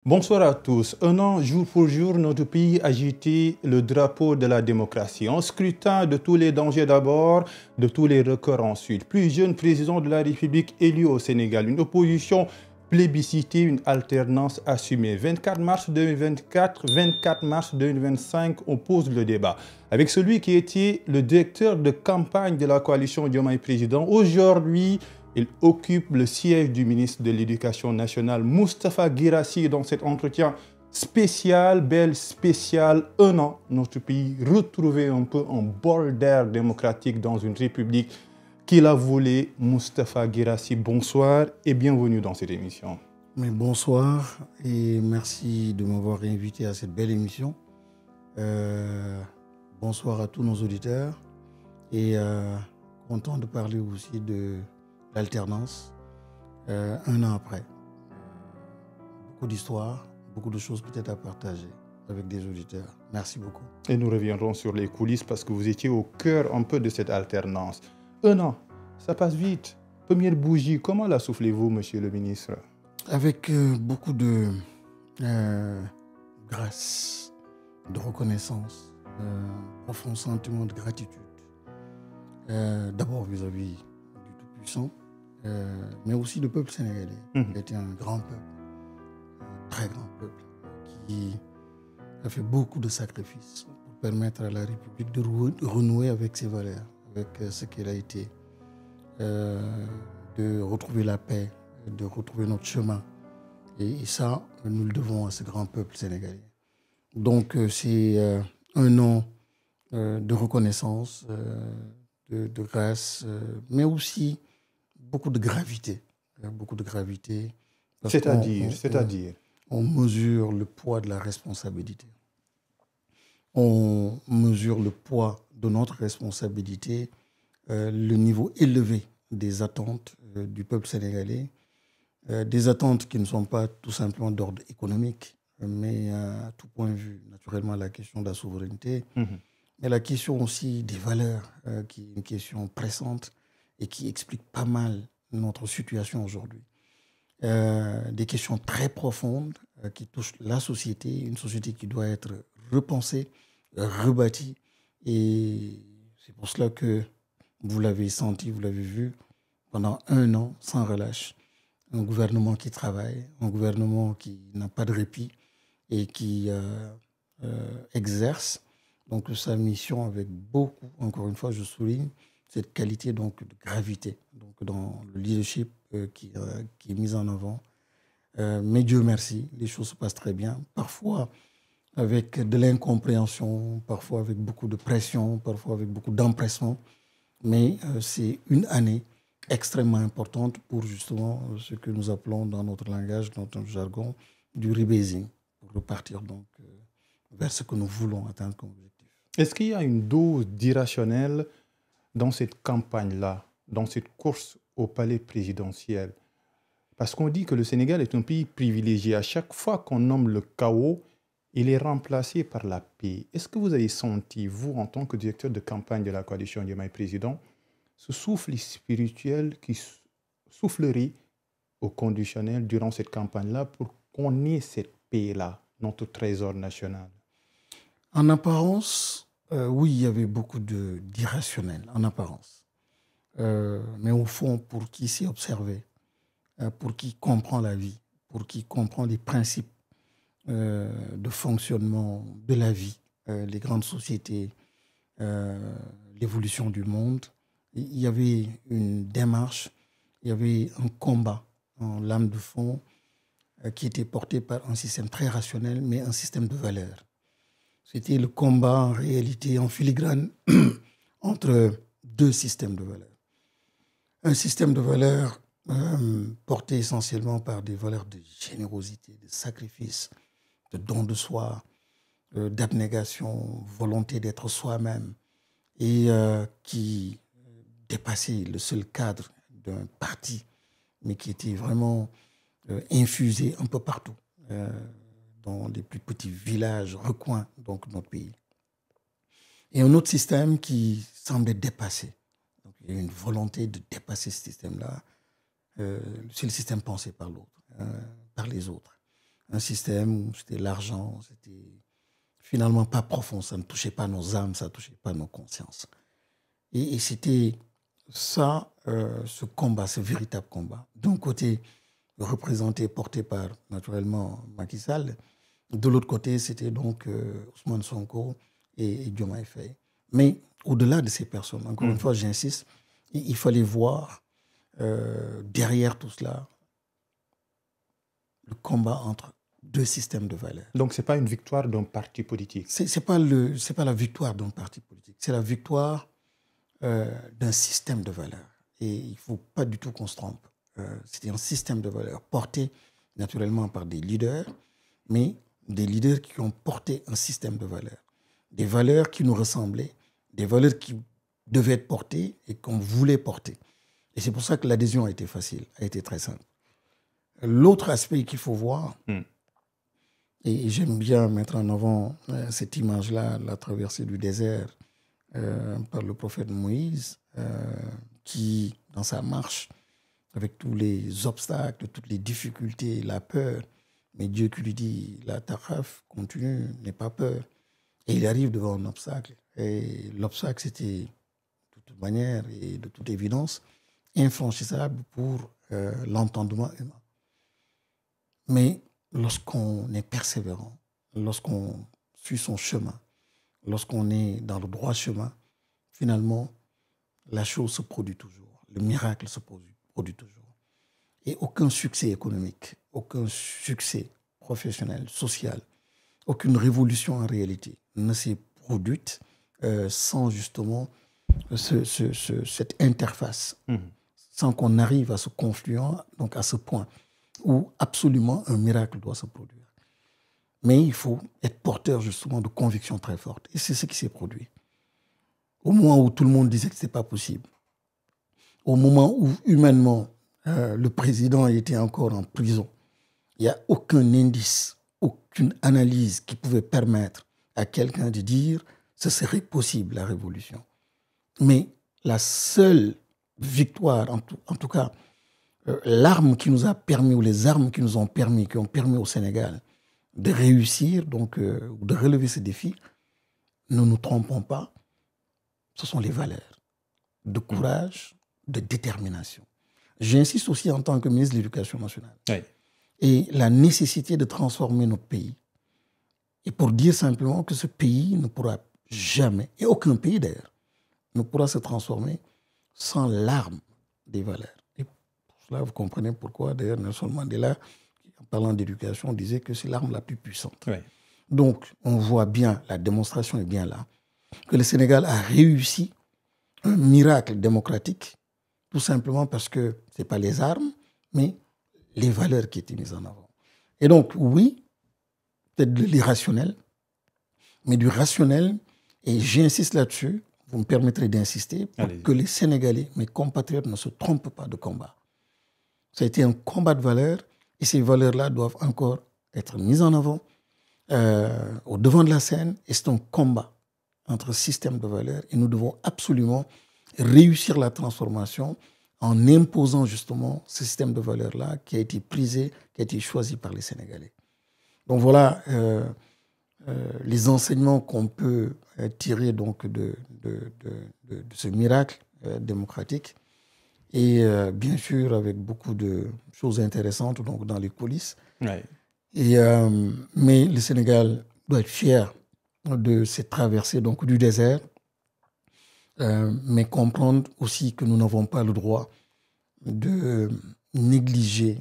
Bonsoir à tous. Un an, jour pour jour, notre pays agitait le drapeau de la démocratie. Un scrutin de tous les dangers d'abord, de tous les records ensuite. Plus jeune président de la République élu au Sénégal. Une opposition plébiscitée, une alternance assumée. 24 mars 2024, 24 mars 2025, on pose le débat. Avec celui qui était le directeur de campagne de la coalition Diomaye Président. Aujourd'hui, il occupe le siège du ministre de l'Éducation nationale, Moustapha Guirassy, dans cet entretien spécial, belle spécial, un an, notre pays retrouvé un peu en bol d'air démocratique dans une république qu'il a volée. Moustapha Guirassy, bonsoir et bienvenue dans cette émission. Mais bonsoir et merci de m'avoir invité à cette belle émission. Bonsoir à tous nos auditeurs et content de parler aussi de l'alternance un an après. Beaucoup d'histoires, beaucoup de choses peut-être à partager avec des auditeurs. Merci beaucoup. Et nous reviendrons sur les coulisses parce que vous étiez au cœur un peu de cette alternance. Un an, ça passe vite. Première bougie, comment la soufflez-vous, monsieur le ministre? Avec beaucoup de grâce, de reconnaissance, profond sentiment de gratitude. D'abord vis-à-vis du Tout-Puissant, mais aussi le peuple sénégalais, qui était un grand peuple, un très grand peuple, qui a fait beaucoup de sacrifices pour permettre à la République de renouer avec ses valeurs, avec ce qu'elle a été, de retrouver la paix, de retrouver notre chemin. Et ça, nous le devons à ce grand peuple sénégalais. Donc c'est un an de reconnaissance, de grâce, mais aussi beaucoup de gravité. Beaucoup de gravité. C'est-à-dire on mesure le poids de la responsabilité. On mesure le poids de notre responsabilité, le niveau élevé des attentes du peuple sénégalais, des attentes qui ne sont pas tout simplement d'ordre économique, mais à tout point de vue, naturellement, la question de la souveraineté, mais la question aussi des valeurs, qui est une question pressante et qui explique pas mal notre situation aujourd'hui. Des questions très profondes qui touchent la société, une société qui doit être repensée, rebâtie. Et c'est pour cela que vous l'avez senti, vous l'avez vu, pendant un an, sans relâche, un gouvernement qui travaille, un gouvernement qui n'a pas de répit et qui exerce donc sa mission avec beaucoup, encore une fois, je souligne, cette qualité donc de gravité donc dans le leadership qui est mis en avant. Mais Dieu merci, les choses se passent très bien. Parfois avec de l'incompréhension, parfois avec beaucoup de pression, parfois avec beaucoup d'empressement. Mais c'est une année extrêmement importante pour justement ce que nous appelons dans notre langage, dans notre jargon, du rebasing, pour repartir donc vers ce que nous voulons atteindre comme objectif. Est-ce qu'il y a une dose d'irrationnel dans cette campagne-là, dans cette course au palais présidentiel? Parce qu'on dit que le Sénégal est un pays privilégié. À chaque fois qu'on nomme le chaos, il est remplacé par la paix. Est-ce que vous avez senti, vous, en tant que directeur de campagne de la coalition Diomaye Président, ce souffle spirituel qui soufflerait au conditionnel durant cette campagne-là pour qu'on ait cette paix-là, notre trésor national? En apparence, oui, il y avait beaucoup d'irrationnel, en apparence. Mais au fond, pour qui s'est observé, pour qui comprend la vie, pour qui comprend les principes de fonctionnement de la vie, les grandes sociétés, l'évolution du monde, il y avait une démarche, il y avait un combat en lame de fond qui était porté par un système très rationnel, mais un système de valeurs. C'était le combat en réalité en filigrane entre deux systèmes de valeurs. Un système de valeurs porté essentiellement par des valeurs de générosité, de sacrifice, de don de soi, d'abnégation, volonté d'être soi-même, et qui dépassait le seul cadre d'un parti, mais qui était vraiment infusé un peu partout, dans les plus petits villages, recoins donc, de notre pays. Et un autre système qui semblait dépasser. Donc, il y a une volonté de dépasser ce système-là. C'est le système pensé par l'autre, par les autres. un système où c'était l'argent, c'était finalement pas profond, ça ne touchait pas nos âmes, ça ne touchait pas nos consciences. Et c'était ça, ce combat, ce véritable combat. D'un côté, représenté, porté par, naturellement, Macky Sall. De l'autre côté, c'était donc Ousmane Sonko et Diomaye Faye. Mais au-delà de ces personnes, encore une fois, j'insiste, il fallait voir derrière tout cela le combat entre deux systèmes de valeurs. Donc, ce n'est pas une victoire d'un parti politique. Ce n'est pas la victoire d'un parti politique, c'est la victoire d'un système de valeurs. Et il ne faut pas du tout qu'on se trompe. C'était un système de valeurs porté naturellement par des leaders, mais des leaders qui ont porté un système de valeurs. Des valeurs qui nous ressemblaient, des valeurs qui devaient être portées et qu'on voulait porter. Et c'est pour ça que l'adhésion a été facile, a été très simple. L'autre aspect qu'il faut voir, et j'aime bien mettre en avant cette image-là, la traversée du désert par le prophète Moïse, qui, dans sa marche, avec tous les obstacles, toutes les difficultés, la peur, mais Dieu qui lui dit, la taraf, continue, n'aie pas peur. Et il arrive devant un obstacle. Et l'obstacle, c'était, de toute manière et de toute évidence, infranchissable pour l'entendement humain. Mais lorsqu'on est persévérant, lorsqu'on suit son chemin, lorsqu'on est dans le droit chemin, finalement, la chose se produit toujours. Le miracle se produit toujours. Et aucun succès économique, aucun succès professionnel, social, aucune révolution en réalité ne s'est produite sans justement cette interface, sans qu'on arrive à ce confluent, donc à ce point où absolument un miracle doit se produire. Mais il faut être porteur justement de convictions très fortes. Et c'est ce qui s'est produit. Au moment où tout le monde disait que ce n'était pas possible, au moment où humainement le président était encore en prison, il n'y a aucun indice, aucune analyse qui pouvait permettre à quelqu'un de dire ce serait possible la révolution. Mais la seule victoire, en tout cas, l'arme qui nous a permis, ou les armes qui nous ont permis, qui ont permis au Sénégal de réussir, donc de relever ce défi, ne nous trompons pas, ce sont les valeurs de courage, de détermination. J'insiste aussi en tant que ministre de l'Éducation nationale. Oui. Et la nécessité de transformer notre pays. Et pour dire simplement que ce pays ne pourra jamais, et aucun pays d'ailleurs, ne pourra se transformer sans l'arme des valeurs. Et pour cela, vous comprenez pourquoi d'ailleurs Nelson Mandela, en parlant d'éducation, disait que c'est l'arme la plus puissante. Oui. Donc, on voit bien, la démonstration est bien là, que le Sénégal a réussi un miracle démocratique, tout simplement parce que ce n'est pas les armes, mais les valeurs qui étaient mises en avant. Et donc, oui, peut-être de l'irrationnel, mais du rationnel, et j'insiste là-dessus, vous me permettrez d'insister, pour que les Sénégalais, mes compatriotes, ne se trompent pas de combat. Ça a été un combat de valeurs, et ces valeurs-là doivent encore être mises en avant, au devant de la scène, et c'est un combat entre systèmes de valeurs, et nous devons absolument réussir la transformation en imposant justement ce système de valeurs-là qui a été prisé, qui a été choisi par les Sénégalais. Donc voilà les enseignements qu'on peut tirer donc de ce miracle démocratique, et bien sûr avec beaucoup de choses intéressantes donc dans les coulisses. Ouais. Et, mais le Sénégal doit être fier de cette traversée donc, du désert, mais comprendre aussi que nous n'avons pas le droit de négliger,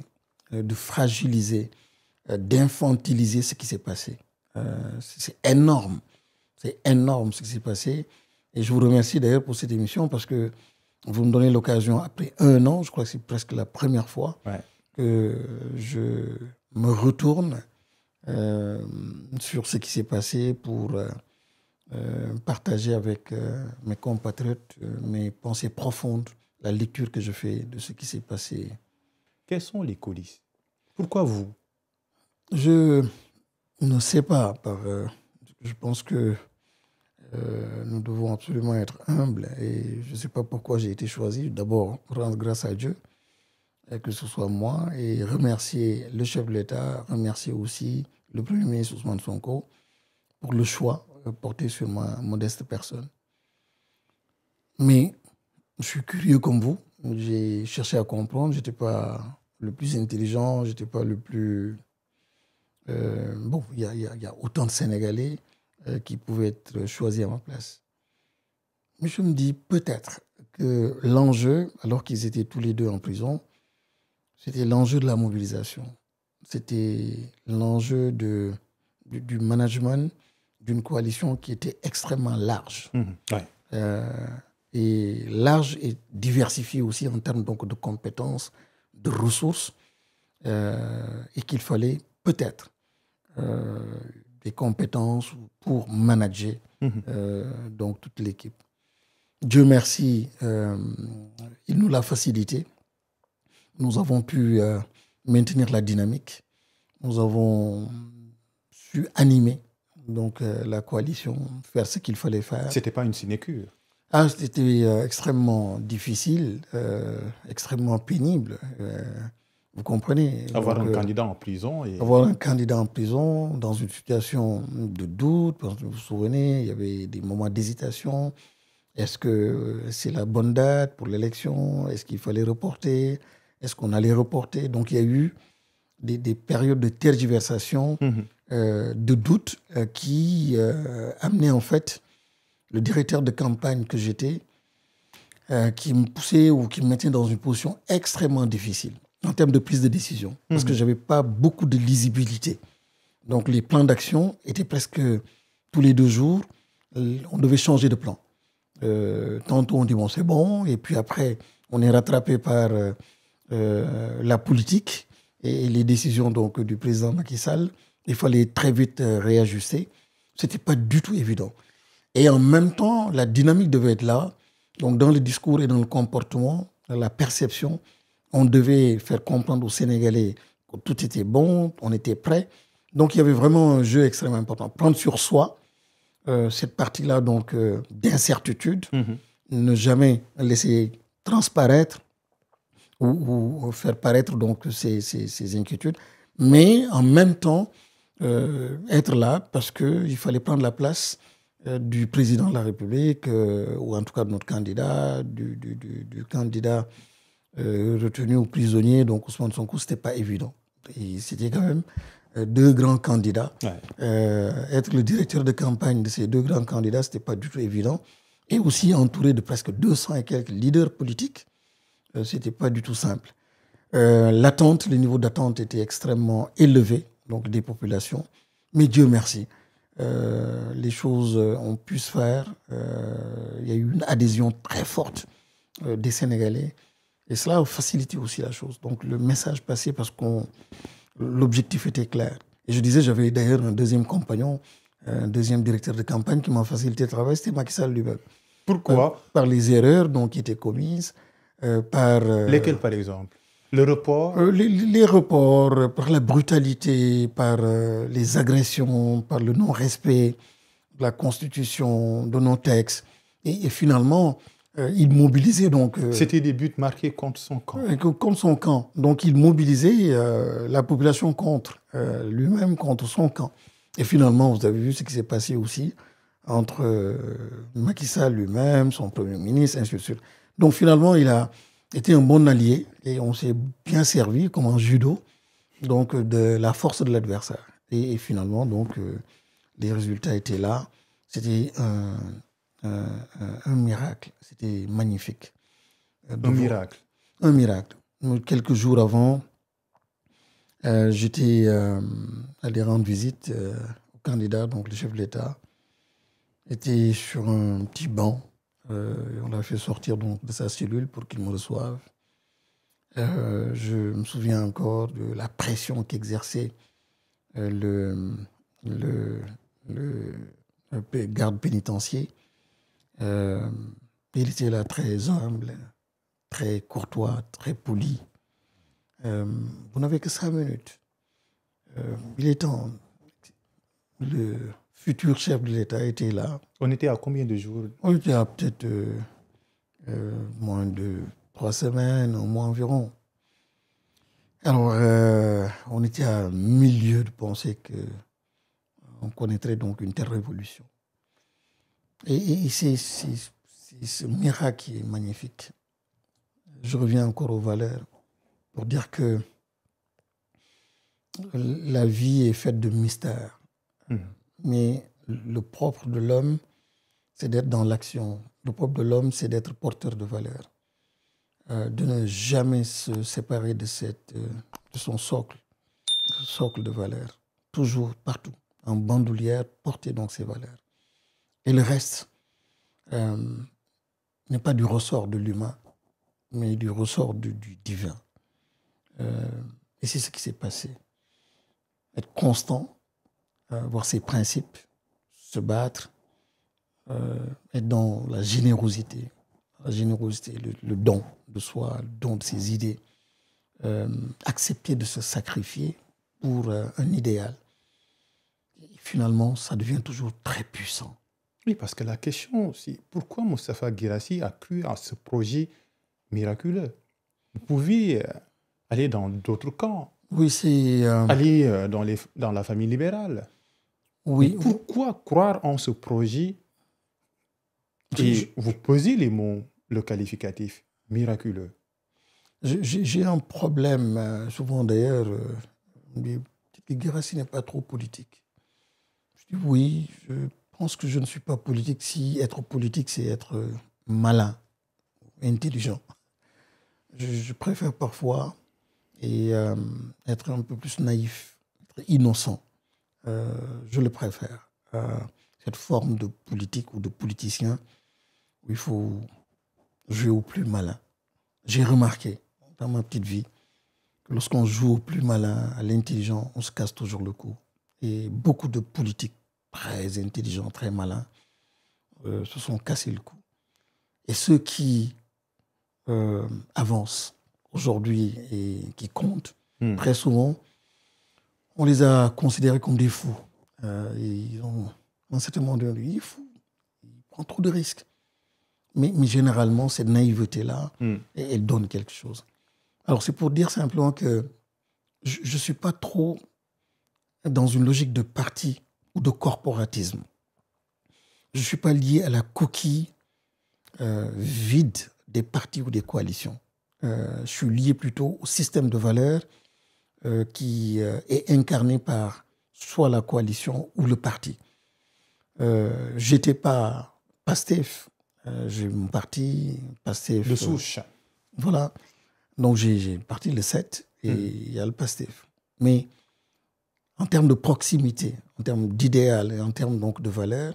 de fragiliser, d'infantiliser ce qui s'est passé. C'est énorme ce qui s'est passé. Et je vous remercie d'ailleurs pour cette émission parce que vous me donnez l'occasion, après 1 an, je crois que c'est presque la première fois que je me retourne sur ce qui s'est passé pour partager avec mes compatriotes mes pensées profondes, la lecture que je fais de ce qui s'est passé. Quelles sont les coulisses? Pourquoi vous? Je ne sais pas. Je pense que nous devons absolument être humbles et je ne sais pas pourquoi j'ai été choisi. D'abord, rendre grâce à Dieu que ce soit moi, et remercier le chef de l'État, remercier aussi le Premier ministre Ousmane Sonko pour le choix porté sur ma modeste personne. Mais je suis curieux comme vous. J'ai cherché à comprendre. Je n'étais pas le plus intelligent, je n'étais pas le plus... bon, il y a autant de Sénégalais qui pouvaient être choisis à ma place. Mais je me dis peut-être que l'enjeu, alors qu'ils étaient tous les deux en prison, c'était l'enjeu de la mobilisation. C'était l'enjeu du management d'une coalition qui était extrêmement large. Et large et diversifiée aussi en termes donc, de compétences, de ressources, et qu'il fallait peut-être des compétences pour manager donc toute l'équipe. Dieu merci, il nous l'a facilité. Nous avons pu maintenir la dynamique. Nous avons su animer donc, la coalition, faire ce qu'il fallait faire. C'était pas une sinécure. Ah, c'était extrêmement difficile, extrêmement pénible. Vous comprenez? Avoir un candidat en prison. Avoir un candidat en prison dans une situation de doute. Vous vous souvenez, il y avait des moments d'hésitation. Est-ce que c'est la bonne date pour l'élection? Est-ce qu'il fallait reporter? Est-ce qu'on allait reporter? Donc, il y a eu des périodes de tergiversation, de doute qui amenaient en fait le directeur de campagne que j'étais, qui me poussait ou qui me mettait dans une position extrêmement difficile en termes de prise de décision, parce que je n'avais pas beaucoup de lisibilité. Donc, les plans d'action étaient presque tous les 2 jours, on devait changer de plan. Tantôt, on dit, bon, c'est bon, et puis après, on est rattrapé par la politique et les décisions donc, du président Macky Sall. Il fallait très vite réajuster. Ce n'était pas du tout évident. Et en même temps, la dynamique devait être là. Donc, dans le discours et dans le comportement, dans la perception, on devait faire comprendre aux Sénégalais que tout était bon, on était prêt. Donc, il y avait vraiment un jeu extrêmement important. Prendre sur soi cette partie-là donc d'incertitude, ne jamais laisser transparaître ou faire paraître donc ces inquiétudes, mais en même temps être là parce qu'il fallait prendre la place du président de la République, ou en tout cas de notre candidat, du candidat retenu ou prisonnier, donc Ousmane Sonko, ce n'était pas évident. Et c'était quand même 2 grands candidats. Être le directeur de campagne de ces 2 grands candidats, ce n'était pas du tout évident. Et aussi entouré de presque 200 et quelques leaders politiques, ce n'était pas du tout simple. L'attente, le niveau d'attente était extrêmement élevé, donc des populations. Mais Dieu merci, les choses ont pu se faire. Il y a eu une adhésion très forte des Sénégalais. Et cela a facilité aussi la chose. Donc le message passait parce que l'objectif était clair. Et je disais, j'avais d'ailleurs un deuxième compagnon, un deuxième directeur de campagne qui m'a facilité le travail, c'était Macky Sall lui-même. Pourquoi? Par les erreurs donc, qui étaient commises, par... Lesquelles par exemple? Le report? Les reports, par la brutalité, par les agressions, par le non-respect de la Constitution, de nos textes. Et finalement, il mobilisait donc... C'était des buts marqués contre son camp. Contre son camp. Donc il mobilisait la population contre lui-même, contre son camp. Et finalement, vous avez vu ce qui s'est passé aussi entre Macky Sall lui-même, son Premier ministre, ainsi de suite. Donc finalement, il a été un bon allié et on s'est bien servi, comme en judo, donc, de la force de l'adversaire. Et finalement, donc, les résultats étaient là. C'était un miracle. C'était magnifique. Un miracle. Un miracle. Quelques jours avant, j'étais allé rendre visite au candidat, donc le chef de l'État. Était sur un petit banc. On l'a fait sortir donc, de sa cellule pour qu'il me reçoive. Je me souviens encore de la pression qu'exerçait le garde pénitentiaire. Il était là très humble, très courtois, très poli. Vous n'avez que 5 minutes. Il est temps. Le futur chef de l'État était là. On était à combien de jours? On était à peut-être moins de 3 semaines, un mois environ. Alors, on était à milieu de penser qu'on connaîtrait donc une telle révolution. Et c'est ce miracle qui est magnifique. Je reviens encore aux valeurs pour dire que la vie est faite de mystères. Mais le propre de l'homme, c'est d'être dans l'action. Le propre de l'homme, c'est d'être porteur de valeurs. De ne jamais se séparer de son socle de valeurs. Toujours, partout, en bandoulière, porter donc ces valeurs. Et le reste n'est pas du ressort de l'humain, mais du ressort du divin. Et c'est ce qui s'est passé. Être constant, avoir ses principes, se battre, être dans la générosité, le don de soi, le don de ses idées, accepter de se sacrifier pour un idéal. Et finalement, ça devient toujours très puissant. Oui, parce que la question aussi, pourquoi Moustapha Guirassy a cru à ce projet miraculeux? Vous pouviez aller dans d'autres camps, oui, c'est aller dans la famille libérale. Oui. Mais pourquoi croire en ce projet et vous posez les mots, le qualificatif miraculeux? J'ai un problème, souvent d'ailleurs, on dit que Guirassy n'est pas trop politique. Je dis oui, je pense que je ne suis pas politique. Si être politique, c'est être malin, intelligent. Je préfère parfois être un peu plus naïf, être innocent. Je le préfère. Cette forme de politique ou de politicien où il faut jouer au plus malin. J'ai remarqué dans ma petite vie que lorsqu'on joue au plus malin, à l'intelligent, on se casse toujours le cou. Et beaucoup de politiques très intelligents, très malins, se sont cassés le cou. Et ceux qui avancent aujourd'hui et qui comptent, très souvent, on les a considérés comme des fous. Ils ont un certain moment donné, il est fou, il prend trop de risques. Mais généralement, cette naïveté-là, elle donne quelque chose. Alors, c'est pour dire simplement que je ne suis pas trop dans une logique de parti ou de corporatisme. Je ne suis pas lié à la coquille vide des partis ou des coalitions. Je suis lié plutôt au système de valeurs qui est incarné par soit la coalition ou le parti. Je n'étais pas Pastef. J'ai mon parti, Pastef. De souche. Voilà. Donc j'ai parti le 7 et il y a le Pastef. Mais en termes de proximité, en termes d'idéal et en termes donc de valeur,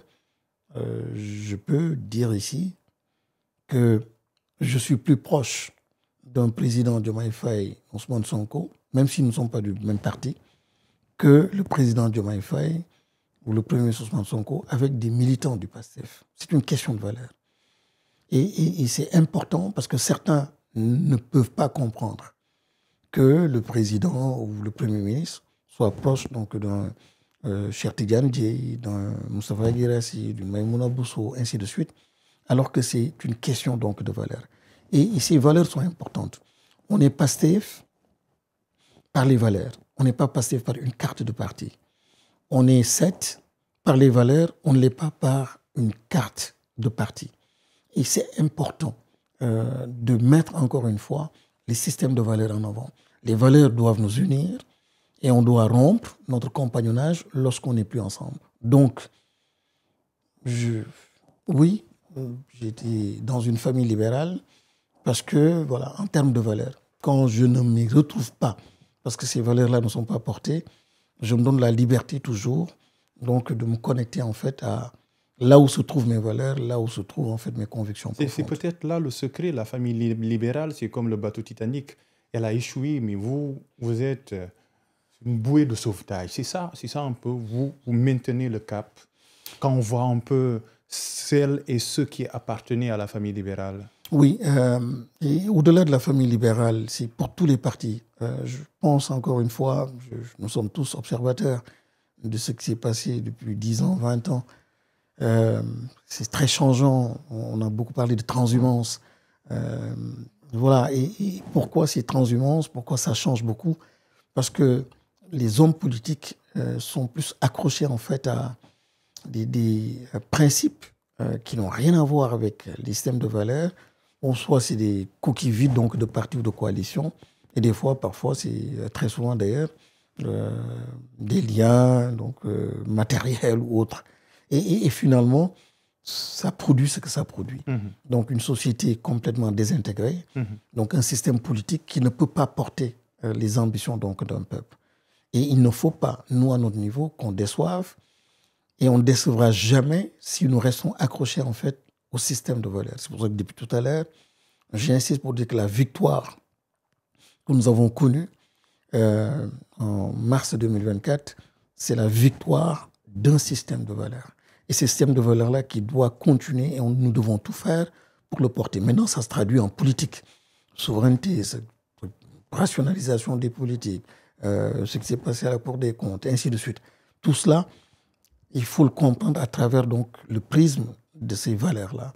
je peux dire ici que je suis plus proche d'un président Diomaye Faye, Ousmane Sonko, même s'ils ne sont pas du même parti, que le président Diomaye Faye ou le premier ministre Ousmane Sonko avec des militants du PASTEF. C'est une question de valeur. Et c'est important parce que certains ne peuvent pas comprendre que le président ou le premier ministre soit proche donc d'un Cheikh Tidiane Dièye, d'un Moustapha Guirassy, d'une Maïmouna Bousso, ainsi de suite, alors que c'est une question donc de valeur. Et ces valeurs sont importantes. On est PASTEF par les valeurs. On n'est pas PASTEF par une carte de parti. On est 7 par les valeurs, on ne l'est pas par une carte de parti. Et c'est important de mettre encore une fois les systèmes de valeurs en avant. Les valeurs doivent nous unir et on doit rompre notre compagnonnage lorsqu'on n'est plus ensemble. Donc, oui, j'étais dans une famille libérale parce que, voilà, en termes de valeurs, quand je ne m'y retrouve pas, parce que ces valeurs-là ne sont pas portées, je me donne la liberté toujours donc de me connecter en fait à là où se trouvent mes valeurs, là où se trouvent en fait mes convictions profondes. C'est peut-être là le secret. La famille libérale, c'est comme le bateau Titanic. Elle a échoué, mais vous êtes une bouée de sauvetage. C'est ça un peu. Vous maintenez le cap. Quand on voit un peu celles et ceux qui appartenaient à la famille libérale. Oui, et au-delà de la famille libérale, c'est pour tous les partis. Je pense encore une fois, nous sommes tous observateurs de ce qui s'est passé depuis 10 ans, 20 ans. C'est très changeant. On a beaucoup parlé de transhumance. Voilà. Et pourquoi ces transhumances? Pourquoi ça change beaucoup? Parce que les hommes politiques sont plus accrochés en fait à des principes qui n'ont rien à voir avec les systèmes de valeurs. Bon, soit c'est des coquilles vides donc de partis ou de coalitions, et des fois, parfois, c'est très souvent d'ailleurs euh, des liens donc matériels ou autres. Et finalement, ça produit ce que ça produit. Donc une société complètement désintégrée, donc un système politique qui ne peut pas porter les ambitions donc d'un peuple. Et il ne faut pas, nous à notre niveau, qu'on déçoive, et on ne décevra jamais si nous restons accrochés en fait au système de valeurs. C'est pour ça que depuis tout à l'heure, j'insiste pour dire que la victoire que nous avons connue en mars 2024, c'est la victoire d'un système de valeurs. Et ce système de valeurs-là qui doit continuer et nous devons tout faire pour le porter. Maintenant, ça se traduit en politique. Souveraineté, rationalisation des politiques, ce qui s'est passé à la Cour des comptes, et ainsi de suite. Tout cela, il faut le comprendre à travers donc, le prisme de ces valeurs-là.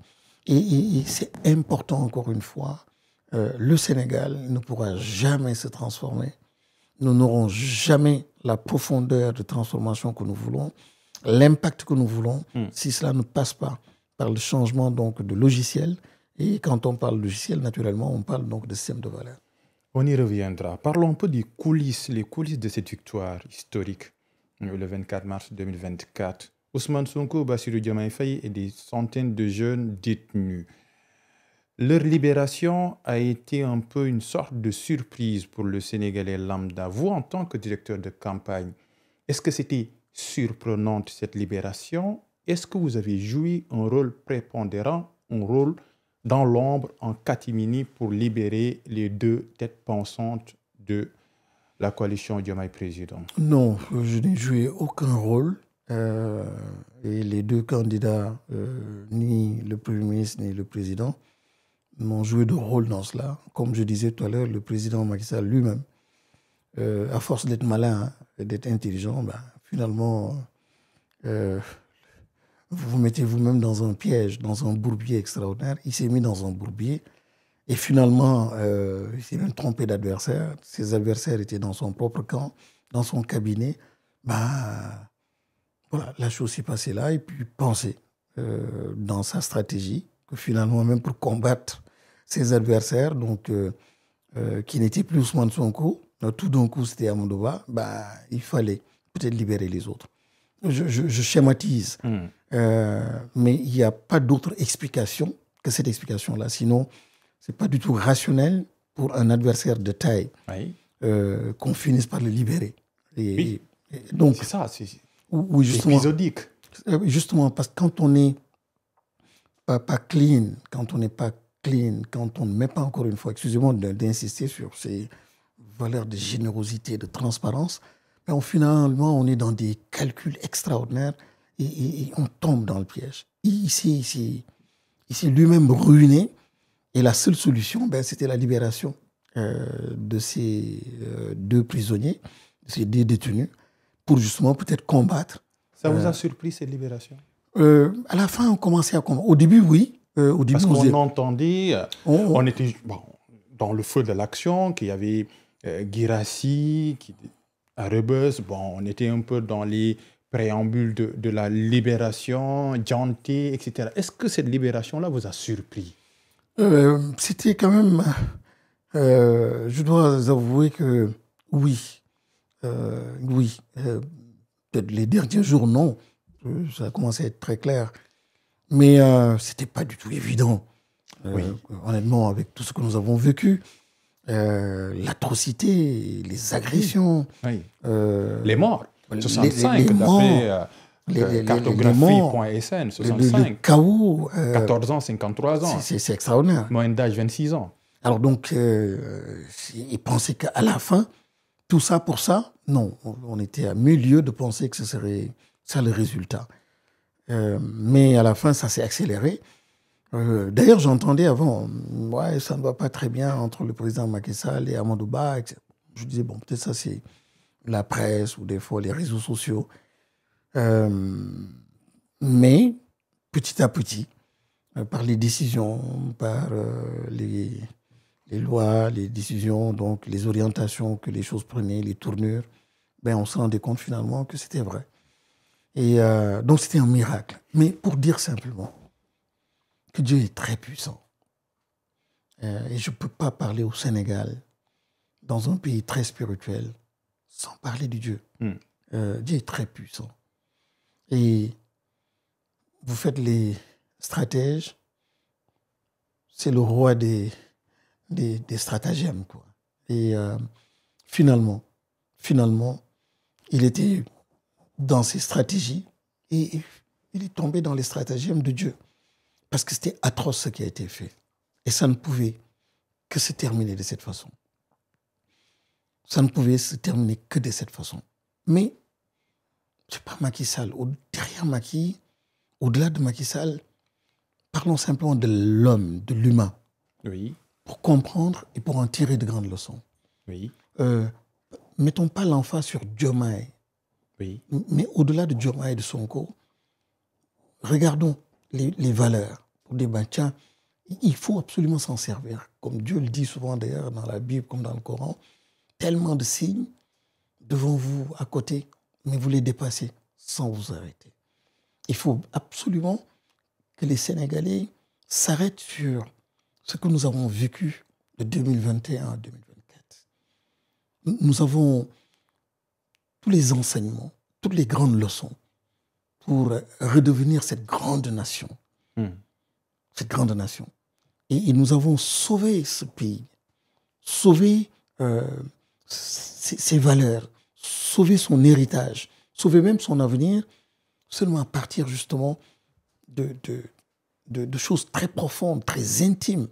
Et c'est important, encore une fois, le Sénégal ne pourra jamais se transformer. Nous n'aurons jamais la profondeur de transformation que nous voulons, l'impact que nous voulons, si cela ne passe pas par le changement donc, de logiciel. Et quand on parle de logiciel, naturellement, on parle donc de système de valeurs. On y reviendra. Parlons un peu des coulisses, les coulisses de cette victoire historique, le 24 mars 2024. Ousmane Sonko, Bassirou Diomaye Faye et des centaines de jeunes détenus. Leur libération a été un peu une sorte de surprise pour le Sénégalais lambda. Vous, en tant que directeur de campagne, est-ce que c'était surprenante cette libération? Est-ce que vous avez joué un rôle prépondérant, un rôle dans l'ombre en catimini pour libérer les deux têtes pensantes de la coalition Diomaye Président? Non, je n'ai joué aucun rôle. Et les deux candidats, ni le Premier ministre ni le Président, n'ont joué de rôle dans cela. Comme je disais tout à l'heure, le président Macky Sall lui-même, à force d'être malin et d'être intelligent, finalement, vous vous mettez vous-même dans un piège, dans un bourbier extraordinaire. Il s'est mis dans un bourbier et finalement, il s'est même trompé d'adversaire. Ses adversaires étaient dans son propre camp, dans son cabinet. Voilà, la chose s'est passée là et puis penser dans sa stratégie que finalement, même pour combattre ses adversaires, donc, qui n'étaient plus Ousmane Sonko, tout d'un coup c'était Amadou Ba, il fallait peut-être libérer les autres. Je schématise, mais il n'y a pas d'autre explication que cette explication-là. Sinon, ce n'est pas du tout rationnel pour un adversaire de taille qu'on finisse par le libérer. Oui, donc, c'est ça, c'est épisodique. Justement, parce que quand on n'est pas clean, quand on n'est pas clean, quand on ne met pas, encore une fois, excusez-moi d'insister sur ces valeurs de générosité, de transparence, finalement, on est dans des calculs extraordinaires et on tombe dans le piège. Il s'est lui-même ruiné et la seule solution, c'était la libération de ces deux prisonniers, de ces deux détenus, pour justement peut-être combattre. Ça vous a surpris, cette libération? À la fin, on commençait à combattre. Au début, oui. Parce qu'on entendait, on était dans le feu de l'action, qu'il y avait Guirassy, à Rebeuss, on était un peu dans les préambules de la libération, Dianté, etc. Est-ce que cette libération-là vous a surpris? C'était quand même... je dois avouer que oui. Peut-être les derniers jours, non. Ça a commencé à être très clair. Mais ce n'était pas du tout évident. Honnêtement, avec tout ce que nous avons vécu, l'atrocité, les agressions. Les morts. 65, d'après cartographie.sn, 65. Le chaos. 14 ans, 53 ans. C'est extraordinaire. Moyenne d'âge, 26 ans. Alors donc, ils pensaient qu'à la fin, tout ça pour ça, non. On était à milieu de penser que ce serait ça le résultat. Mais à la fin, ça s'est accéléré. D'ailleurs, j'entendais avant, ça ne va pas très bien entre le président Macky Sall et Amadou Ba. Je disais, peut-être ça c'est la presse ou des fois les réseaux sociaux. Mais petit à petit, par les décisions, par les les lois, les décisions, donc les orientations que les choses prenaient, les tournures, ben on se rendait compte finalement que c'était vrai. Et donc c'était un miracle. Mais pour dire simplement que Dieu est très puissant. Et je ne peux pas parler au Sénégal, dans un pays très spirituel, sans parler de Dieu. Dieu est très puissant. Et vous faites les stratèges, c'est le roi des stratagèmes, quoi. Et finalement, il était dans ses stratégies et il est tombé dans les stratagèmes de Dieu. Parce que c'était atroce ce qui a été fait. Et ça ne pouvait que se terminer de cette façon. Ça ne pouvait se terminer que de cette façon. Mais, je ne sais pas, Macky Sall, derrière Macky, au-delà de Macky Sall, parlons simplement de l'homme, de l'humain. Oui. Pour comprendre et pour en tirer de grandes leçons. Oui. Mettons pas l'emphase sur Diomaye. Oui. Mais au-delà de Diomaye et de Sonko, regardons les valeurs. Pour dire, ben, tiens, il faut absolument s'en servir. Comme Dieu le dit souvent d'ailleurs dans la Bible comme dans le Coran, tellement de signes devant vous à côté, mais vous les dépassez sans vous arrêter. Il faut absolument que les Sénégalais s'arrêtent sur ce que nous avons vécu de 2021 à 2024. Nous avons tous les enseignements, toutes les grandes leçons pour redevenir cette grande nation. Cette grande nation. Et nous avons sauvé ce pays, sauvé ses valeurs, sauvé son héritage, sauvé même son avenir, seulement à partir justement de choses très profondes, très intimes.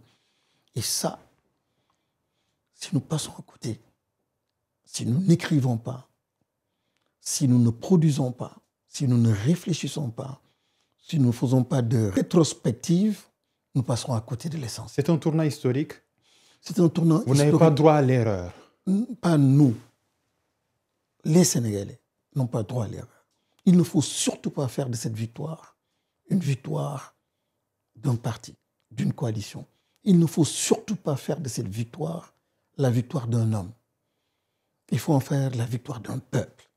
Et ça, si nous passons à côté, si nous n'écrivons pas, si nous ne produisons pas, si nous ne réfléchissons pas, si nous ne faisons pas de rétrospective, nous passerons à côté de l'essentiel. C'est un tournant historique. C'est un tournant Vous n'avez pas droit à l'erreur. Pas nous. Les Sénégalais n'ont pas droit à l'erreur. Il ne faut surtout pas faire de cette victoire une victoire d'un parti, d'une coalition. Il ne faut surtout pas faire de cette victoire la victoire d'un homme. Il faut en faire la victoire d'un peuple.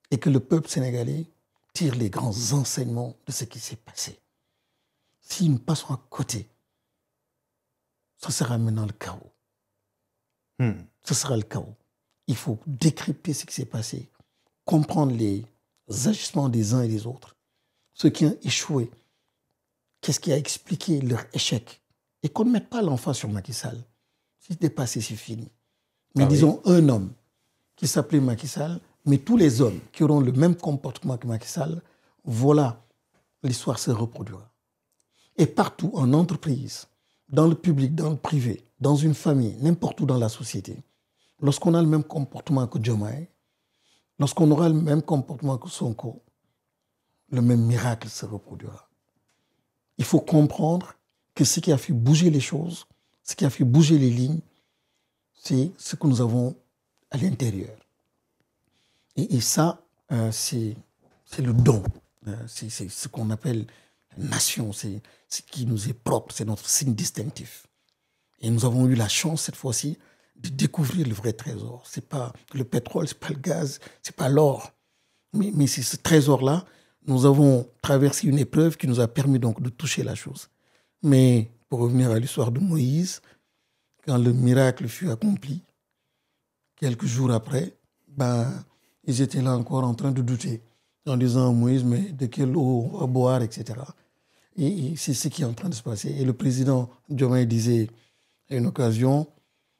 Et que le peuple sénégalais tire les grands enseignements de ce qui s'est passé. Si nous passons à côté, ce sera maintenant le chaos. Ce sera le chaos. Il faut décrypter ce qui s'est passé, comprendre les agissements des uns et des autres, ceux qui ont échoué, qu'est-ce qui a expliqué leur échec. Et qu'on ne mette pas l'enfant sur Macky Sall. Si c'est passé, c'est fini. Mais disons un homme qui s'appelait Macky Sall, mais tous les hommes qui auront le même comportement que Macky Sall, voilà, l'histoire se reproduira. Et partout, en entreprise, dans le public, dans le privé, dans une famille, n'importe où dans la société, lorsqu'on a le même comportement que Diomaye, lorsqu'on aura le même comportement que Sonko, le même miracle se reproduira. Il faut comprendre que ce qui a fait bouger les choses, ce qui a fait bouger les lignes, c'est ce que nous avons à l'intérieur. Et ça, c'est le don. C'est ce qu'on appelle la nation. C'est ce qui nous est propre. C'est notre signe distinctif. Et nous avons eu la chance, cette fois-ci, de découvrir le vrai trésor. Ce n'est pas le pétrole, ce n'est pas le gaz, ce n'est pas l'or. Mais c'est ce trésor-là. Nous avons traversé une épreuve qui nous a permis donc de toucher la chose. Mais pour revenir à l'histoire de Moïse, quand le miracle fut accompli, quelques jours après, ils étaient là encore en train de douter, en disant à Moïse, mais de quelle eau on va boire, etc. Et c'est ce qui est en train de se passer. Et le président Diomaye disait à une occasion,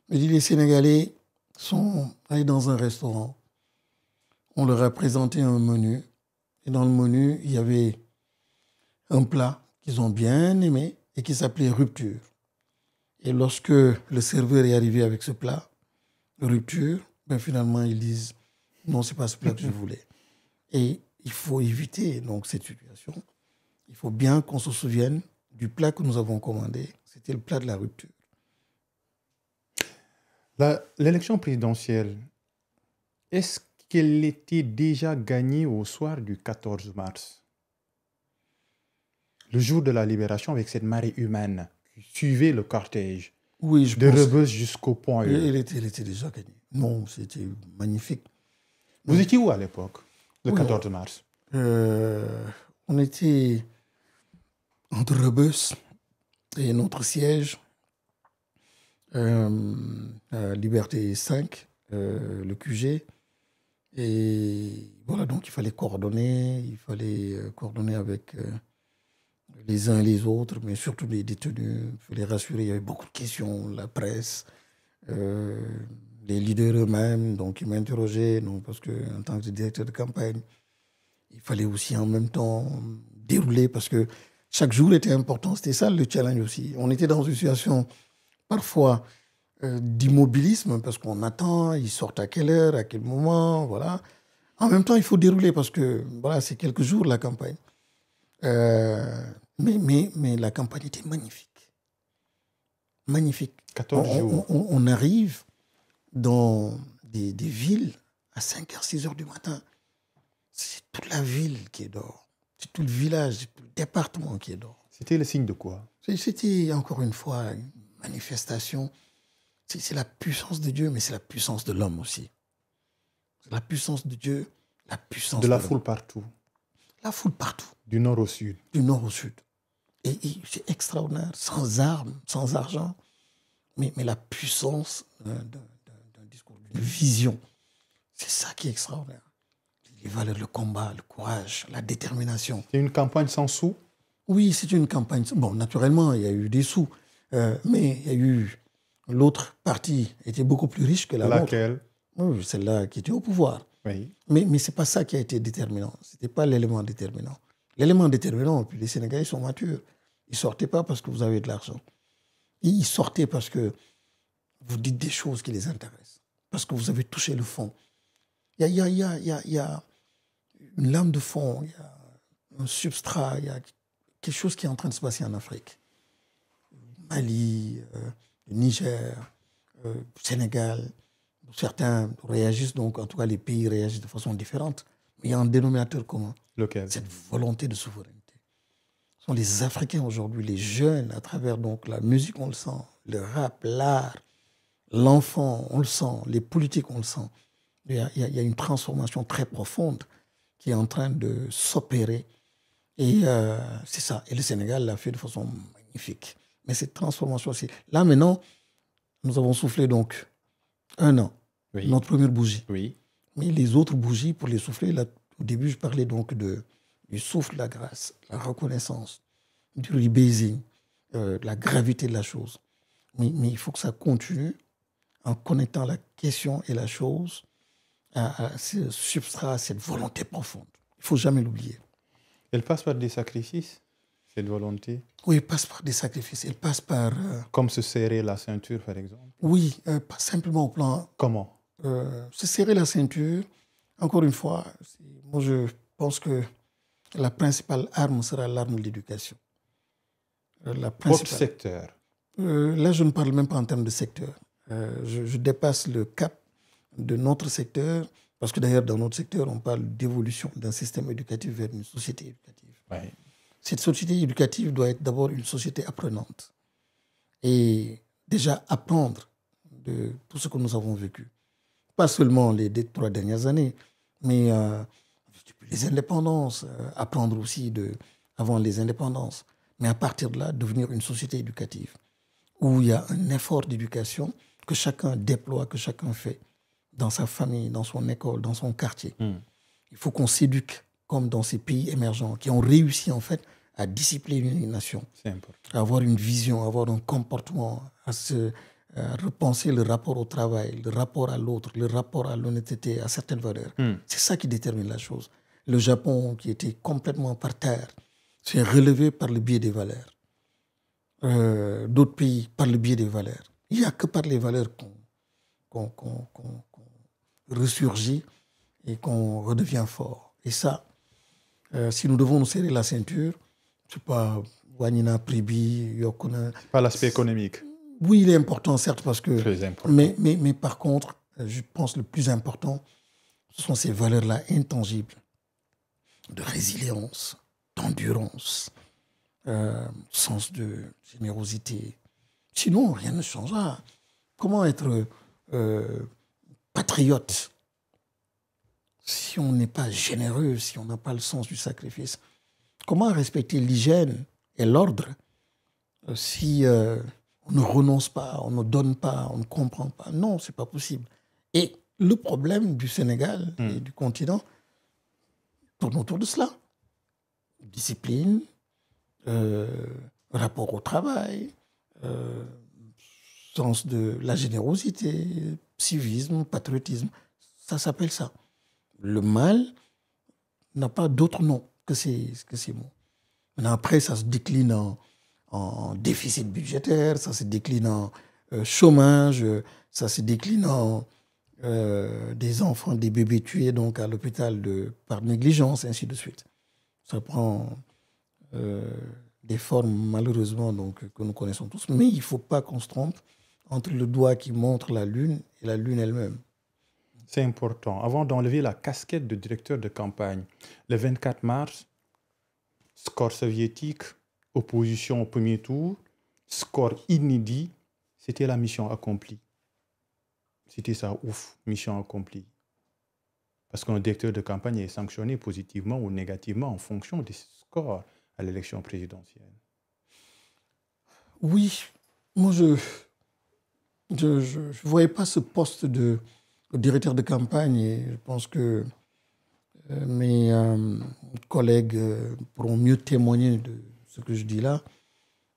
il dit, les Sénégalais sont allés dans un restaurant. On leur a présenté un menu. Et dans le menu, il y avait un plat qu'ils ont bien aimé et qui s'appelait rupture. Et lorsque le serveur est arrivé avec ce plat, rupture, finalement, ils disent non, ce n'est pas ce plat que je voulais. Et il faut éviter donc cette situation. Il faut bien qu'on se souvienne du plat que nous avons commandé. C'était le plat de la rupture. L'élection présidentielle, est-ce qu'elle était déjà gagnée au soir du 14 mars? Le jour de la libération, avec cette marée humaine qui suivait le cortège. Oui, je De pense. Rebeuss jusqu'au Pont E. Il était déjà gagné. Non, c'était magnifique. Vous étiez où à l'époque, le Oui, 14 mars? on était entre Rebeuss et notre siège, Liberté 5, le QG. Et voilà, donc il fallait coordonner avec les uns et les autres, mais surtout les détenus. Il fallait rassurer, il y avait beaucoup de questions, la presse, euh, les leaders eux-mêmes, donc ils m'interrogeaient, donc, parce qu'en tant que directeur de campagne, il fallait aussi en même temps dérouler, parce que chaque jour était important, c'était ça le challenge aussi. On était dans une situation parfois d'immobilisme, parce qu'on attend, ils sortent à quelle heure, à quel moment, voilà. En même temps, il faut dérouler, parce que voilà, c'est quelques jours la campagne. Mais la campagne était magnifique. Magnifique. 14 jours. On arrive dans des villes à 5h, 6h du matin. C'est toute la ville qui est dehors. C'est tout le village, c'est tout le département qui est dehors. C'était le signe de quoi? C'était encore une fois une manifestation. C'est la puissance de Dieu, mais c'est la puissance de l'homme aussi. C'est la puissance de Dieu, la puissance de la l'homme. foule partout. La foule partout. Du nord au sud. Du nord au sud. Et c'est extraordinaire, sans armes, sans argent, mais la puissance d'un discours, d'une vision. C'est ça qui est extraordinaire. Les valeurs, le combat, le courage, la détermination. C'est une campagne sans sous? Oui, c'est une campagne. Bon, naturellement, il y a eu des sous, mais il y a eu... L'autre partie était beaucoup plus riche que la nôtre. Laquelle? Oui, celle-là qui était au pouvoir. Oui. Mais ce n'est pas ça qui a été déterminant. Ce n'était pas l'élément déterminant. L'élément déterminant, puis les Sénégalais sont matures. Ils ne sortaient pas parce que vous avez de l'argent. Ils sortaient parce que vous dites des choses qui les intéressent. Parce que vous avez touché le fond. Il y a une lame de fond, il y a un substrat, il y a quelque chose qui est en train de se passer en Afrique. Mali, le Niger, Sénégal. Certains réagissent, donc en tout cas les pays réagissent de façon différente. Mais il y a un dénominateur commun. Lequel? Cette volonté de souveraineté. Ce sont les Africains aujourd'hui, les jeunes, à travers donc la musique, on le sent, le rap, l'art, l'enfant, on le sent, les politiques, on le sent. Il y a une transformation très profonde qui est en train de s'opérer. Et c'est ça. Et le Sénégal l'a fait de façon magnifique. Mais cette transformation aussi. Là maintenant, nous avons soufflé donc 1 an. Oui. Notre première bougie. Oui. Mais les autres bougies, pour les souffler, là, au début, je parlais donc du souffle de la grâce, la reconnaissance, du rebasing, la gravité de la chose. Mais il faut que ça continue en connectant la question et la chose à ce substrat, à cette volonté profonde. Il ne faut jamais l'oublier. Elle passe par des sacrifices, cette volonté? Oui, elle passe par des sacrifices. Elle passe par... Comme se serrer la ceinture, par exemple? Oui, pas simplement au plan... Comment? Se serrer la ceinture, encore une fois, moi je pense que la principale arme sera l'arme de l'éducation. Votre secteur? Là, je ne parle même pas en termes de secteur. Je dépasse le cap de notre secteur, parce que d'ailleurs, dans notre secteur, on parle d'évolution d'un système éducatif vers une société éducative. Oui. Cette société éducative doit être d'abord une société apprenante. Et déjà apprendre de tout ce que nous avons vécu. Pas seulement les 3 dernières années, mais depuis les indépendances, apprendre aussi avant les indépendances. Mais à partir de là, devenir une société éducative où il y a un effort d'éducation que chacun déploie, que chacun fait dans sa famille, dans son école, dans son quartier. Il faut qu'on s'éduque comme dans ces pays émergents qui ont réussi en fait à discipliner une nation, à avoir une vision, à avoir un comportement, à repenser le rapport au travail, le rapport à l'autre, le rapport à l'honnêteté, à certaines valeurs. C'est ça qui détermine la chose. Le Japon, qui était complètement par terre, s'est relevé par le biais des valeurs. D'autres pays, par le biais des valeurs. Il n'y a que par les valeurs qu'on ressurgit et qu'on redevient fort. Et ça, si nous devons nous serrer la ceinture, je ne sais pas, Wanina, Pribi, Yokuna... Pas l'aspect économique. Oui, il est important, certes, parce que... Très important. Mais par contre, je pense le plus important, ce sont ces valeurs-là intangibles de résilience, d'endurance, sens de générosité. Sinon, rien ne changera. Comment être patriote si on n'est pas généreux, si on n'a pas le sens du sacrifice? Comment respecter l'hygiène et l'ordre si on ne renonce pas, on ne donne pas, on ne comprend pas? Non, ce n'est pas possible. Et le problème du Sénégal et du continent tourne autour de cela. Discipline, rapport au travail, sens de la générosité, civisme, patriotisme. Ça s'appelle ça. Le mal n'a pas d'autre nom que ces mots. Maintenant, après, ça se décline en déficit budgétaire, ça se décline en chômage, ça se décline en des enfants, des bébés tués donc, à l'hôpital par négligence, ainsi de suite. Ça prend des formes, malheureusement, donc, que nous connaissons tous. Mais il ne faut pas qu'on se trompe entre le doigt qui montre la Lune et la Lune elle-même. C'est important. Avant d'enlever la casquette de directeur de campagne, le 24 mars, score soviétique, opposition au premier tour, score inédit, c'était la mission accomplie. C'était ça, ouf, mission accomplie. Parce qu'un directeur de campagne est sanctionné positivement ou négativement en fonction des scores à l'élection présidentielle. Oui, moi je voyais pas ce poste de directeur de campagne et je pense que mes collègues pourront mieux témoigner de ce que je dis là.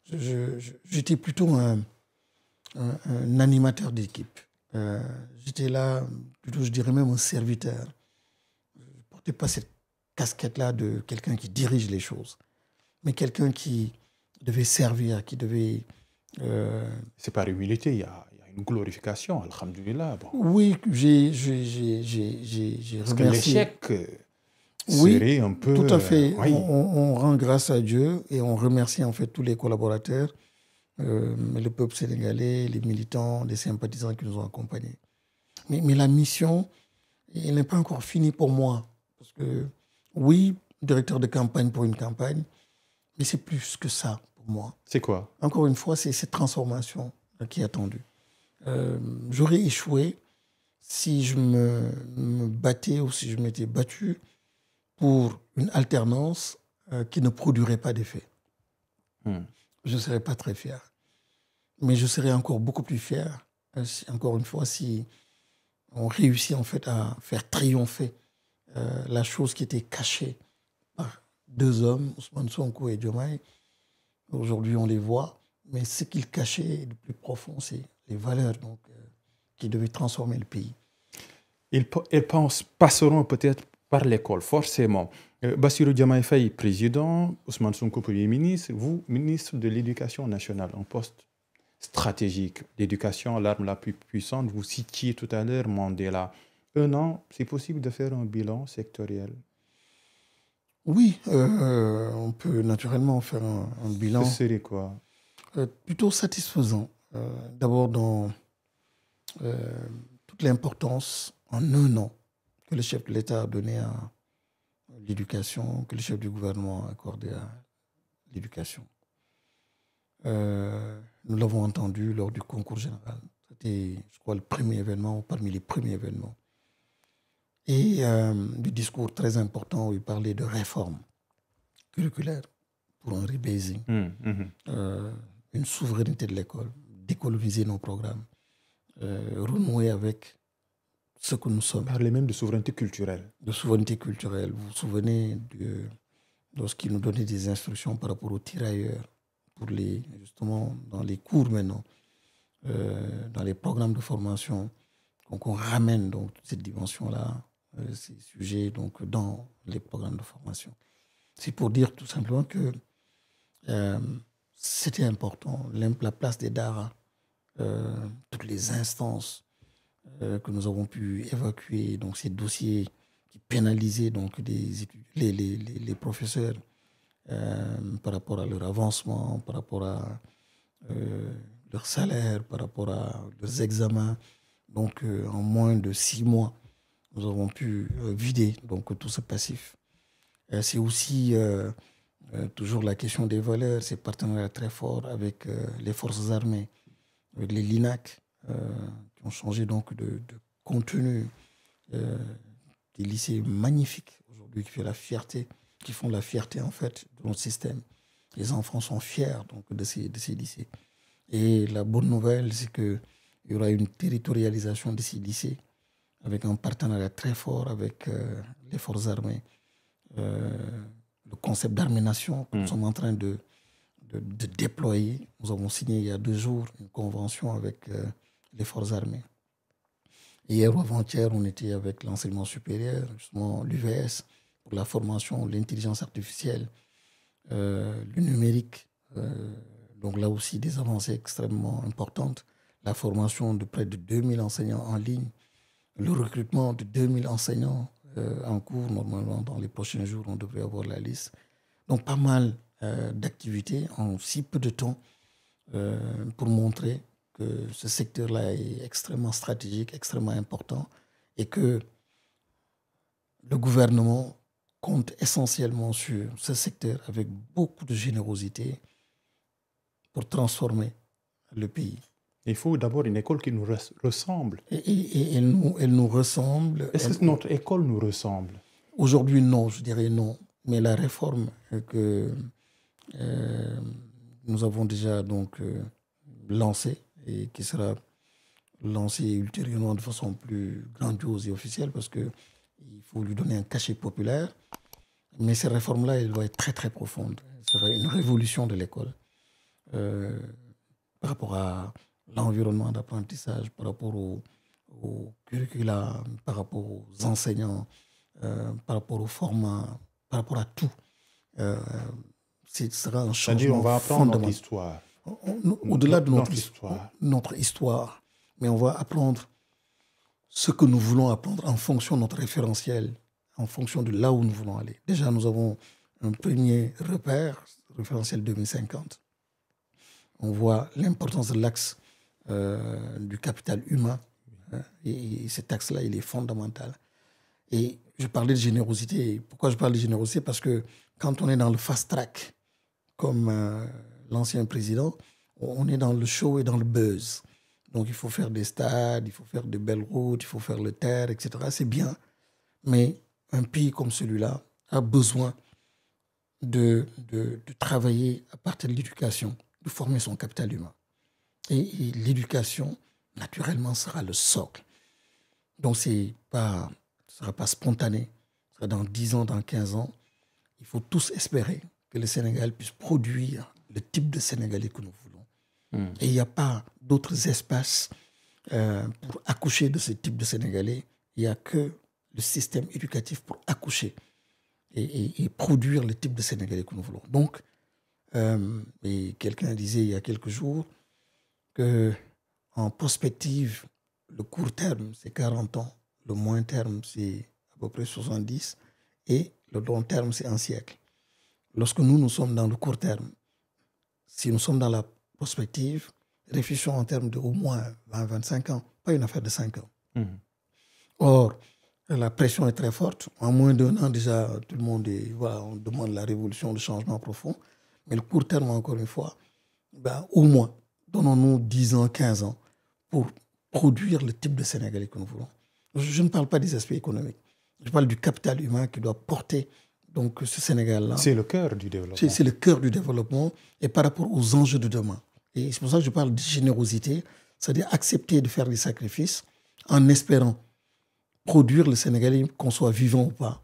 J'étais plutôt un animateur d'équipe. J'étais là, plutôt je dirais même un serviteur. Je ne portais pas cette casquette-là de quelqu'un qui dirige les choses, mais quelqu'un qui devait servir, qui devait... C'est par humilité, il y a une glorification, alhamdoulilah. Bon. Oui, j'ai Parce que l'échec serait un peu... Tout à fait. Oui. On rend grâce à Dieu et on remercie en fait tous les collaborateurs, le peuple sénégalais, les militants, les sympathisants qui nous ont accompagnés. Mais la mission, elle n'est pas encore finie pour moi. Parce que, oui, directeur de campagne pour une campagne, mais c'est plus que ça pour moi. C'est quoi? Encore une fois, c'est cette transformation qui est attendue. J'aurais échoué si je me battais ou si je m'étais battu pour une alternance qui ne produirait pas d'effet. Je ne serais pas très fier. Mais je serais encore beaucoup plus fier, encore une fois, si on réussit en fait à faire triompher la chose qui était cachée par deux hommes, Ousmane Sonko et Diomaye. Aujourd'hui, on les voit, mais ce qu'ils cachaient de plus profond, c'est les valeurs donc, qui devaient transformer le pays. Ils passeront peut-être par l'école, forcément. Bassirou Diomaye Faye, président, Ousmane Sonko, premier ministre, vous, ministre de l'Éducation nationale, un poste stratégique. L'éducation, l'arme la plus puissante, vous citiez tout à l'heure Mandela. Un an, c'est possible de faire un bilan sectoriel? Oui, on peut naturellement faire un bilan. Ce serait quoi? Plutôt satisfaisant. D'abord dans toute l'importance en un an que le chef de l'État a donné à l'éducation, que le chef du gouvernement a accordé à l'éducation. Nous l'avons entendu lors du concours général. C'était, je crois, le premier événement, ou parmi les premiers événements. Et du discours très important où il parlait de réforme curriculaire pour un rebasing, une souveraineté de l'école, décoloniser nos programmes, renouer avec ce que nous sommes. Parlez même de souveraineté culturelle. De souveraineté culturelle. Vous vous souvenez lorsqu'il nous donnait des instructions par rapport aux tirailleurs, justement dans les cours maintenant, dans les programmes de formation, donc on ramène donc cette dimension-là, ces sujets donc dans les programmes de formation. C'est pour dire tout simplement que c'était important, la place des Dara, toutes les instances que nous avons pu évacuer, donc ces dossiers qui pénalisaient donc les professeurs par rapport à leur avancement, par rapport à leur salaire, par rapport à leurs examens. Donc en moins de 6 mois, nous avons pu vider donc, tout ce passif. C'est aussi toujours la question des valeurs, ces partenariats très forts avec les forces armées. avec les LINAC, qui ont changé donc de contenu, des lycées magnifiques aujourd'hui qui font la fierté en fait de notre système. Les enfants sont fiers donc de ces lycées. Et la bonne nouvelle, c'est qu'il y aura une territorialisation de ces lycées avec un partenariat très fort avec les forces armées. Le concept d'armée-nation que nous sommes en train de déployer. Nous avons signé il y a 2 jours une convention avec les forces armées. Hier ou avant-hier, on était avec l'enseignement supérieur, justement l'UVS, pour la formation, l'intelligence artificielle, le numérique. Donc là aussi, des avancées extrêmement importantes. La formation de près de 2000 enseignants en ligne, le recrutement de 2000 enseignants en cours. Normalement, dans les prochains jours, on devrait avoir la liste. Donc pas mal d'activités en si peu de temps pour montrer que ce secteur-là est extrêmement stratégique, extrêmement important et que le gouvernement compte essentiellement sur ce secteur avec beaucoup de générosité pour transformer le pays. Il faut d'abord une école qui nous ressemble. Et elle nous ressemble. Est-ce que notre école nous ressemble? Aujourd'hui, non, je dirais non. Mais la réforme que nous avons déjà donc lancée et qui sera lancée ultérieurement de façon plus grandiose et officielle parce qu'il faut lui donner un cachet populaire. Mais cette réforme-là, elle doit être très très profonde. Ce sera une révolution de l'école par rapport à l'environnement d'apprentissage, par rapport au curricula, par rapport aux enseignants, par rapport au format, par rapport à tout. Ce sera un changement. C'est-à-dire on va apprendre notre histoire. Au-delà de notre histoire, mais on va apprendre ce que nous voulons apprendre en fonction de notre référentiel, en fonction de là où nous voulons aller. Déjà, nous avons un premier repère, référentiel 2050. On voit l'importance de l'axe du capital humain. Et cet axe-là, il est fondamental. Et je parlais de générosité. Pourquoi je parle de générosité? Parce que quand on est dans le fast track, comme l'ancien président, on est dans le show et dans le buzz. Donc il faut faire des stades, il faut faire de belles routes, il faut faire le terre, etc. C'est bien. Mais un pays comme celui-là a besoin de travailler à partir de l'éducation, de former son capital humain. Et l'éducation, naturellement, sera le socle. Donc ce ne sera pas spontané. Ce sera dans 10 ans, dans 15 ans. Il faut tous espérer que le Sénégal puisse produire le type de Sénégalais que nous voulons. Et il n'y a pas d'autres espaces pour accoucher de ce type de Sénégalais. Il n'y a que le système éducatif pour accoucher et produire le type de Sénégalais que nous voulons. Donc, et quelqu'un disait il y a quelques jours qu'en prospective, le court terme, c'est 40 ans. Le moyen terme, c'est à peu près 70. Et le long terme, c'est 1 siècle. Lorsque nous sommes dans le court terme, si nous sommes dans la prospective, réfléchissons en termes d'au moins 20-25 ans, pas une affaire de 5 ans. Or, la pression est très forte. En moins d'1 an, déjà, tout le monde on demande la révolution, le changement profond. Mais le court terme, encore une fois, au moins, donnons-nous 10 ans, 15 ans pour produire le type de Sénégalais que nous voulons. Je ne parle pas des aspects économiques. Je parle du capital humain qui doit porter donc, ce Sénégal-là. C'est le cœur du développement. C'est le cœur du développement et par rapport aux enjeux de demain. Et c'est pour ça que je parle de générosité, c'est-à-dire accepter de faire des sacrifices en espérant produire le Sénégalais, qu'on soit vivant ou pas,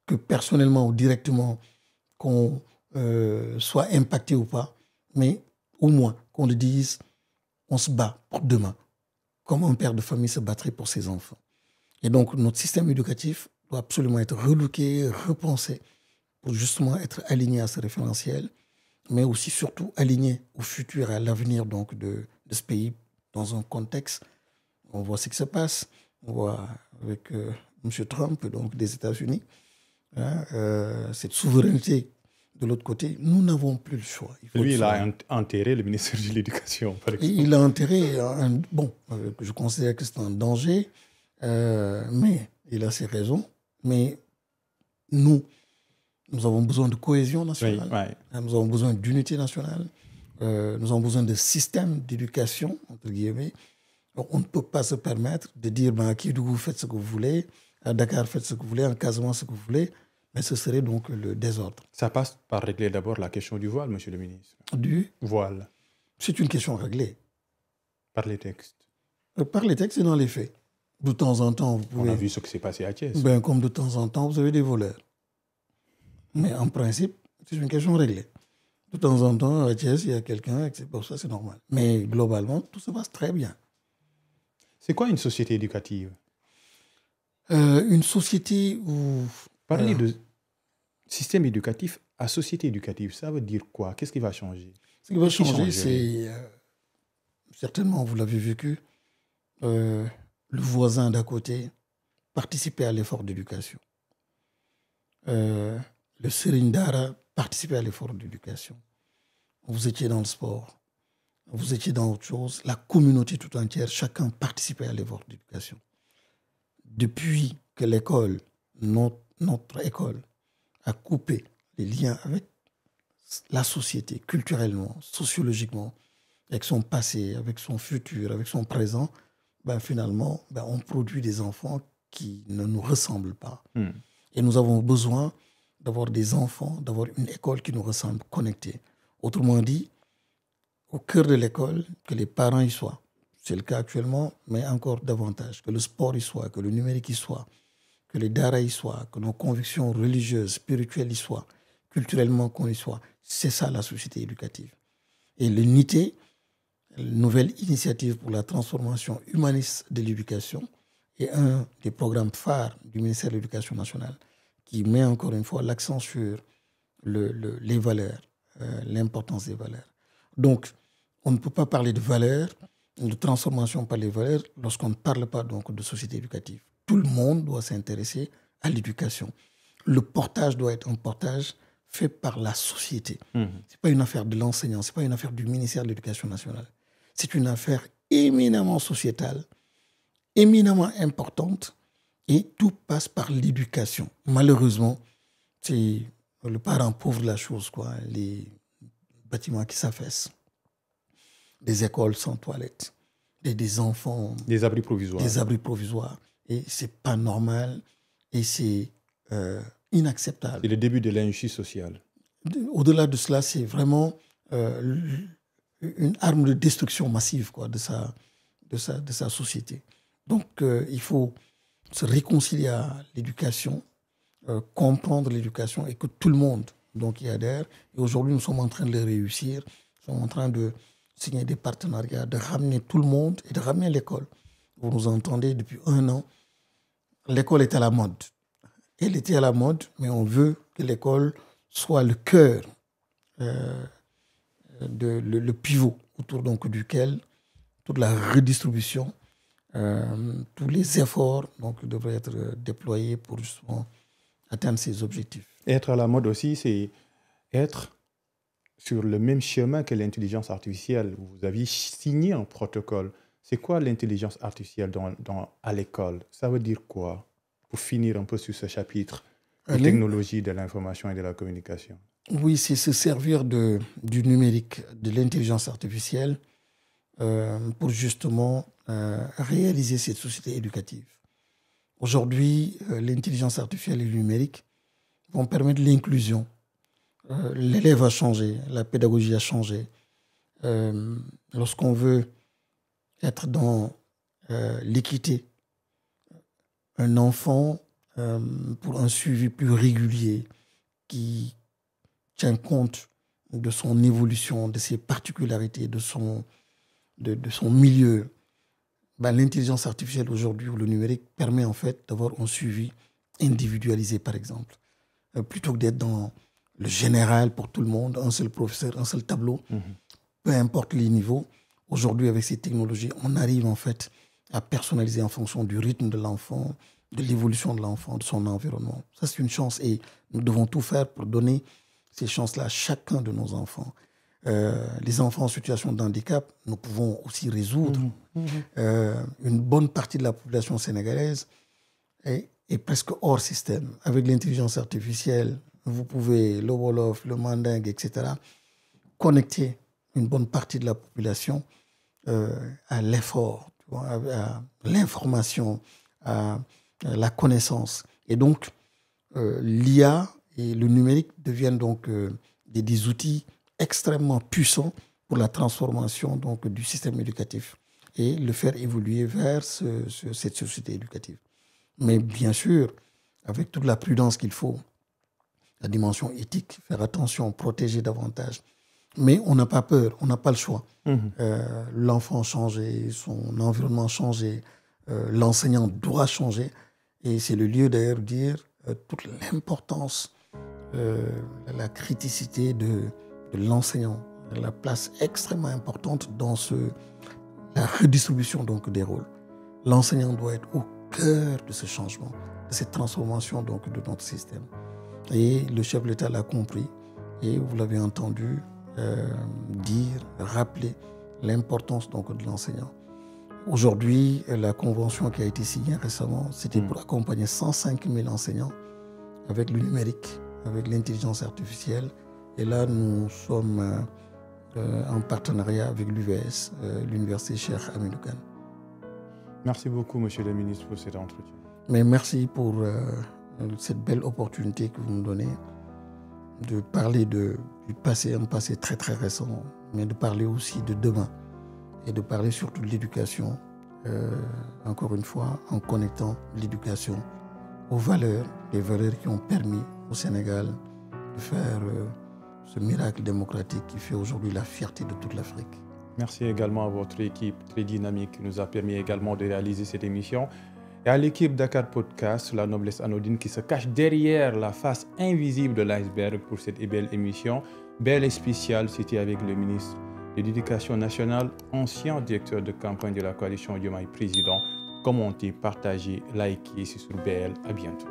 que personnellement ou directement, qu'on soit impacté ou pas, mais au moins qu'on le dise, on se bat pour demain, comme un père de famille se battrait pour ses enfants. Et donc, notre système éducatif doit absolument être relooké, repensé, pour justement être aligné à ce référentiel, mais aussi surtout aligné au futur et à l'avenir donc de ce pays dans un contexte. On voit ce qui se passe, on voit avec M. Trump donc des États-Unis, cette souveraineté de l'autre côté, nous n'avons plus le choix. Il a enterré le ministère de l'Éducation, par exemple. Il a enterré, je considère que c'est un danger, mais il a ses raisons. Mais nous avons besoin de cohésion nationale, nous avons besoin d'unité nationale, Nous avons besoin de systèmes d'éducation, entre guillemets. Donc, on ne peut pas se permettre de dire à Kédougou, faites ce que vous voulez, à Dakar, faites ce que vous voulez, en Casamance, ce que vous voulez, mais ce serait donc le désordre. Ça passe par régler d'abord la question du voile, monsieur le ministre. Du voile. C'est une question réglée. Par les textes. Par les textes et dans les faits. De temps en temps, vous pouvez... On a vu ce qui s'est passé à Thiès. Comme de temps en temps, vous avez des voleurs. Mais en principe, c'est une question réglée. De temps en temps, à Thiès, il y a quelqu'un, et pour ça, c'est normal. Mais globalement, tout se passe très bien. C'est quoi une société éducative? Une société où... Parler de système éducatif à société éducative, ça veut dire quoi? Qu'est-ce qui va changer? Ce qui va changer, c'est... certainement, vous l'avez vécu, le voisin d'à côté participait à l'effort d'éducation. Le Serindara participait à l'effort d'éducation. Vous étiez dans le sport, vous étiez dans autre chose. La communauté tout entière, chacun participait à l'effort d'éducation. Depuis que l'école, notre école, a coupé les liens avec la société, culturellement, sociologiquement, avec son passé, avec son futur, avec son présent, finalement, on produit des enfants qui ne nous ressemblent pas. Et nous avons besoin d'avoir des enfants, d'avoir une école qui nous ressemble, connectée. Autrement dit, au cœur de l'école, que les parents y soient. C'est le cas actuellement, mais encore davantage. Que le sport y soit, que le numérique y soit, que les daras y soient, que nos convictions religieuses, spirituelles y soient, culturellement qu'on y soit. C'est ça la société éducative. Et l'unité, nouvelle initiative pour la transformation humaniste de l'éducation, est un des programmes phares du ministère de l'Éducation nationale qui met encore une fois l'accent sur les valeurs, l'importance des valeurs. Donc, on ne peut pas parler de valeurs, de transformation par les valeurs, lorsqu'on ne parle pas donc de société éducative. Tout le monde doit s'intéresser à l'éducation. Le portage doit être un portage fait par la société. Ce n'est pas une affaire de l'enseignant, ce n'est pas une affaire du ministère de l'Éducation nationale. C'est une affaire éminemment sociétale, éminemment importante, et tout passe par l'éducation. Malheureusement, c'est le parent pauvre de la chose, quoi. Les bâtiments qui s'affaissent, des écoles sans toilettes, des enfants... Des abris provisoires. Des abris provisoires. Et ce n'est pas normal, et c'est inacceptable. C'est le début de l'injustice sociale. Au-delà de cela, c'est vraiment une arme de destruction massive, quoi, de sa société. Donc, il faut se réconcilier à l'éducation, comprendre l'éducation et que tout le monde donc, y adhère. Et aujourd'hui, nous sommes en train de le réussir. Nous sommes en train de signer des partenariats, de ramener tout le monde et de ramener l'école. Vous nous entendez depuis 1 an, l'école est à la mode. Elle était à la mode, mais on veut que l'école soit le cœur, le pivot autour donc, duquel toute la redistribution, tous les efforts donc, devraient être déployés pour justement atteindre ces objectifs. Être à la mode aussi, c'est être sur le même chemin que l'intelligence artificielle. Vous aviez signé un protocole. C'est quoi l'intelligence artificielle à l'école? Ça veut dire quoi? Pour finir un peu sur ce chapitre de technologie de l'information et de la communication. Oui, c'est se servir du numérique, de l'intelligence artificielle pour justement réaliser cette société éducative. Aujourd'hui, l'intelligence artificielle et le numérique vont permettre l'inclusion. L'élève a changé, la pédagogie a changé. Lorsqu'on veut être dans l'équité, un enfant, pour un suivi plus régulier, qui tient compte de son évolution, de ses particularités, de son milieu, l'intelligence artificielle aujourd'hui ou le numérique permet en fait d'avoir un suivi individualisé, par exemple. Plutôt que d'être dans le général pour tout le monde, un seul professeur, un seul tableau, peu importe les niveaux. Aujourd'hui, avec ces technologies, on arrive en fait à personnaliser en fonction du rythme de l'enfant, de l'évolution de l'enfant, de son environnement. Ça, c'est une chance et nous devons tout faire pour donner ces chances-là à chacun de nos enfants. Les enfants en situation de handicap, nous pouvons aussi résoudre. Une bonne partie de la population sénégalaise est presque hors système. Avec l'intelligence artificielle, vous pouvez, le Wolof, le Mandingue, etc., connecter une bonne partie de la population à l'effort, à l'information, à la connaissance. Et donc, l'IA et le numérique deviennent donc des outils extrêmement puissants pour la transformation donc, du système éducatif et le faire évoluer vers cette société éducative. Mais bien sûr, avec toute la prudence qu'il faut, la dimension éthique, faire attention, protéger davantage. Mais on n'a pas peur, on n'a pas le choix. L'enfant change, son environnement change, l'enseignant doit changer. Et c'est le lieu d'ailleurs de dire toute l'importance, la criticité de l'enseignant, la place extrêmement importante dans la redistribution donc, des rôles. L'enseignant doit être au cœur de ce changement, de cette transformation donc, de notre système. Et le chef de l'État l'a compris, et vous l'avez entendu dire, rappeler l'importance donc, de l'enseignant. Aujourd'hui, la convention qui a été signée récemment, c'était pour accompagner 105 000 enseignants avec le numérique, avec l'intelligence artificielle. Et là, nous sommes en partenariat avec l'UVS, l'Université Cheikh Hamidou Kane. Merci beaucoup, Monsieur le ministre, pour cet entretien. Mais merci pour cette belle opportunité que vous me donnez de parler du passé, un passé très très récent, mais de parler aussi de demain et de parler surtout de l'éducation, encore une fois, en connectant l'éducation aux valeurs, les valeurs qui ont permis au Sénégal de faire ce miracle démocratique qui fait aujourd'hui la fierté de toute l'Afrique. Merci également à votre équipe très dynamique qui nous a permis également de réaliser cette émission. Et à l'équipe Dakar Podcast, la noblesse anodine qui se cache derrière la face invisible de l'iceberg pour cette belle émission. Belle et spéciale, c'était avec le ministre de l'Éducation nationale, ancien directeur de campagne de la coalition Diomaye Président. Commentez, partagez, likez, c'est sur BL. À bientôt.